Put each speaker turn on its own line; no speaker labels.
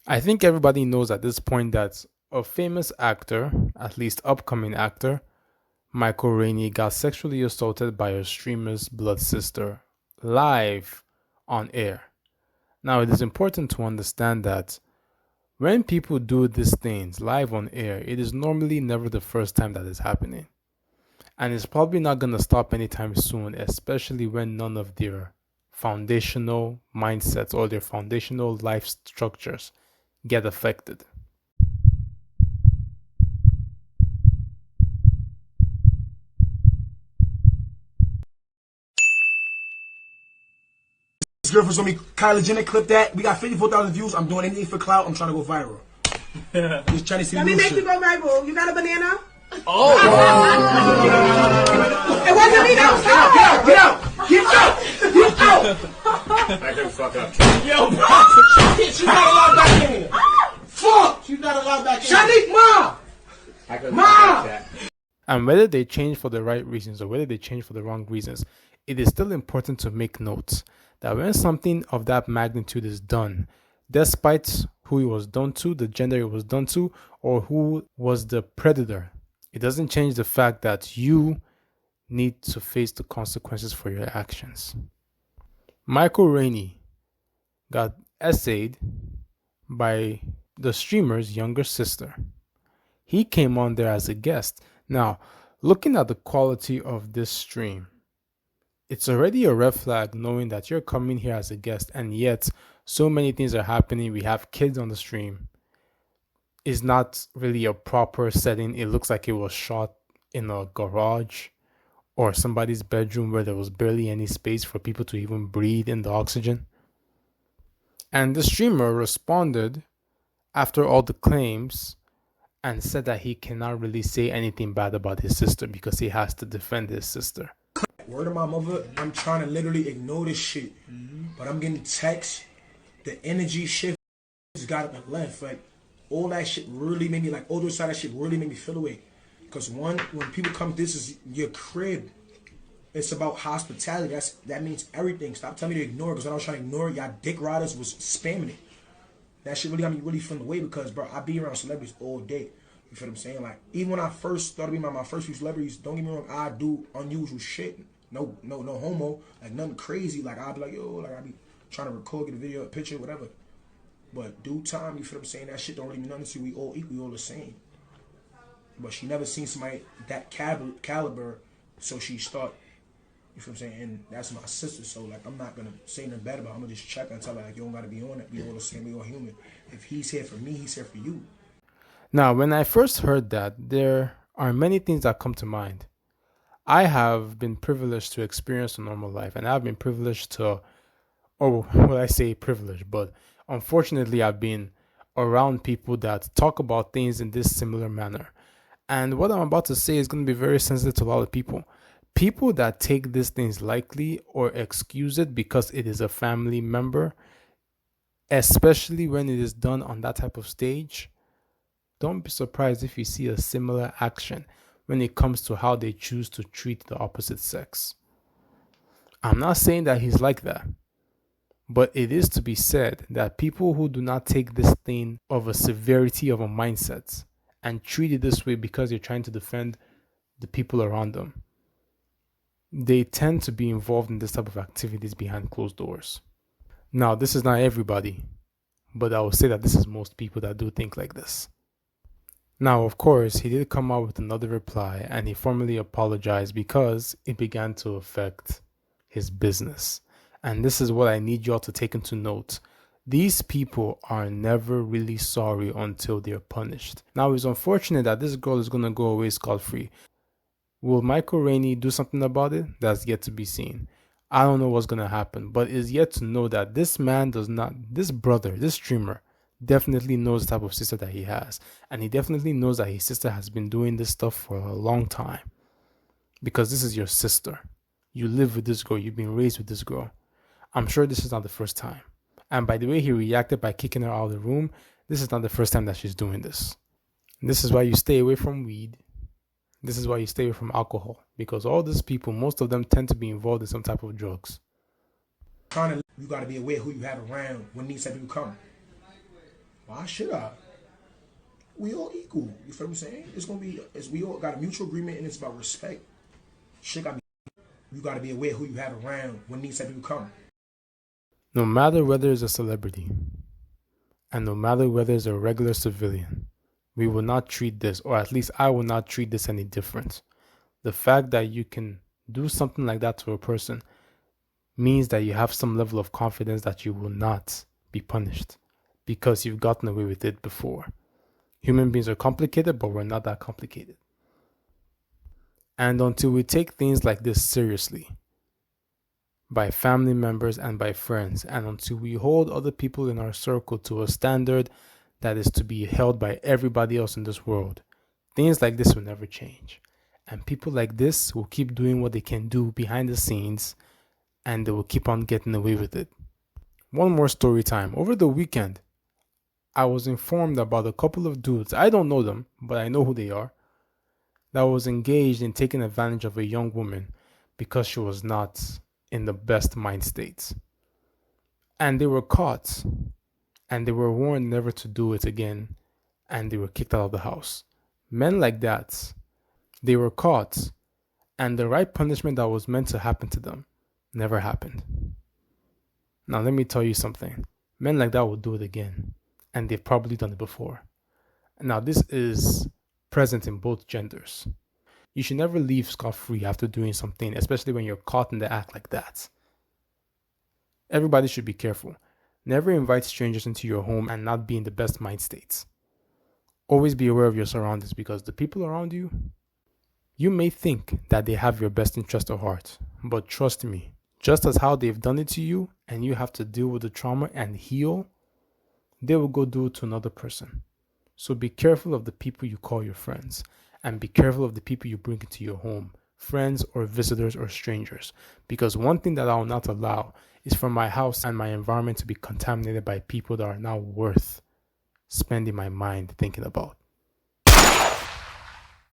I think everybody knows at this point that a famous actor, at least upcoming actor, Michael Rainey, got sexually assaulted by a streamer's blood sister live on air. Now, it is important to understand that when people do these things live on air, it is normally never the first time that is happening. And it's probably not going to stop anytime soon, especially when none of their foundational mindsets or their foundational life structures get affected.
This girlfriend's on me. Kylie Jenner, clip that. We got 54,000 views. I'm doing anything for clout. I'm trying to go viral. Just trying to see.
Let me make you go viral. You got a banana?
Oh!
It wasn't me. That was her.
Get out! Get out! Get out!
Back the fuck up.
Yo, bro! She's not allowed back in here. Fuck!
She's not allowed back in.
Shanique, mom! Mom!
And whether they change for the right reasons or whether they change for the wrong reasons, it is still important to make note that when something of that magnitude is done, despite who it was done to, the gender it was done to, or who was the predator, it doesn't change the fact that you need to face the consequences for your actions. Michael Rainey got essayed by the streamer's younger sister. He came on there as a guest. Now, looking at the quality of this stream, it's already a red flag knowing that you're coming here as a guest and yet so many things are happening. We have kids on the stream. It's not really a proper setting. It looks like it was shot in a garage or somebody's bedroom where there was barely any space for people to even breathe in the oxygen. And the streamer responded after all the claims and said that he cannot really say anything bad about his sister because he has to defend his sister.
Word of my mother, I'm trying to literally ignore this shit. But I'm getting texts. The energy shift just got up and left. Like, all that shit really made me, like, all those side of that shit really made me feel away. Because one, when people come, this is your crib. It's about hospitality. That means everything. Stop telling me to ignore it. Because when I was trying to ignore it, y'all dick riders was spamming it. That shit really got me really feeling away because, bro, I be around celebrities all day. You feel what I'm saying? Like, even when I first started being my first few celebrities, don't get me wrong, I do unusual shit. No homo. Like, nothing crazy. Like, I'll be like, yo, like, I be trying to record, get a video, a picture, whatever. But due time, you feel what I'm saying? That shit don't really mean nothing to you. We all equal, we all the same. But she never seen somebody that caliber, so she start, you feel what I'm saying? And that's my sister, so, like, I'm not going to say nothing bad about her. I'm going to just check and tell her, like, you don't got to be on it. We all the same. We all human. If he's here for me, he's here for you.
Now, when I first heard that, there are many things that come to mind. I have been privileged to experience a normal life, and I've been privileged to, or well, I say privileged, but unfortunately, I've been around people that talk about things in this similar manner. And what I'm about to say is going to be very sensitive to a lot of people. People that take these things lightly or excuse it because it is a family member, especially when it is done on that type of stage, don't be surprised if you see a similar action when it comes to how they choose to treat the opposite sex. I'm not saying that he's like that, but it is to be said that people who do not take this thing of a severity of a mindset and treat it this way because they're trying to defend the people around them, they tend to be involved in this type of activities behind closed doors. Now, this is not everybody, but I will say that this is most people that do think like this. Now, of course, he did come out with another reply and he formally apologized because it began to affect his business. And this is what I need y'all to take into note. These people are never really sorry until they're punished. Now, it's unfortunate that this girl is going to go away scot-free. Will Michael Rainey do something about it? That's yet to be seen. I don't know what's going to happen, but it's yet to know that this man does not, this brother, this streamer, definitely knows the type of sister that he has. And he definitely knows that his sister has been doing this stuff for a long time. Because this is your sister. You live with this girl. You've been raised with this girl. I'm sure this is not the first time. And by the way he reacted by kicking her out of the room, this is not the first time that she's doing this. This is why you stay away from weed. This is why you stay away from alcohol. Because all these people, most of them tend to be involved in some type of drugs.
You got to be aware who you have around when these type of people come. Why should I? We all equal. You feel what I'm saying? It's gonna be, we all got a mutual agreement, and it's about respect. Shit got to be. You got to be aware who you have around when these type of people come.
No matter whether it's a celebrity, and no matter whether it's a regular civilian, we will not treat this, or at least I will not treat this any different. The fact that you can do something like that to a person means that you have some level of confidence that you will not be punished because you've gotten away with it before. Human beings are complicated, but we're not that complicated. And until we take things like this seriously, by family members and by friends, and until we hold other people in our circle to a standard that is to be held by everybody else in this world, things like this will never change. And people like this will keep doing what they can do behind the scenes, and they will keep on getting away with it. One more story time. Over the weekend, I was informed about a couple of dudes, I don't know them, but I know who they are, that was engaged in taking advantage of a young woman because she was not in the best mind states. And they were caught, and they were warned never to do it again, and they were kicked out of the house. Men like that, they were caught, and the right punishment that was meant to happen to them never happened. Now let me tell you something. Men like that will do it again, and they've probably done it before. Now this is present in both genders. You should never leave scot-free after doing something, especially when you're caught in the act like that. Everybody should be careful. Never invite strangers into your home and not be in the best mind states. Always be aware of your surroundings, because the people around you, you may think that they have your best interest at heart, but trust me, just as how they've done it to you and you have to deal with the trauma and heal, they will go do it to another person. So be careful of the people you call your friends, and be careful of the people you bring into your home, friends or visitors or strangers, because one thing that I will not allow is for my house and my environment to be contaminated by people that are not worth spending my mind thinking about.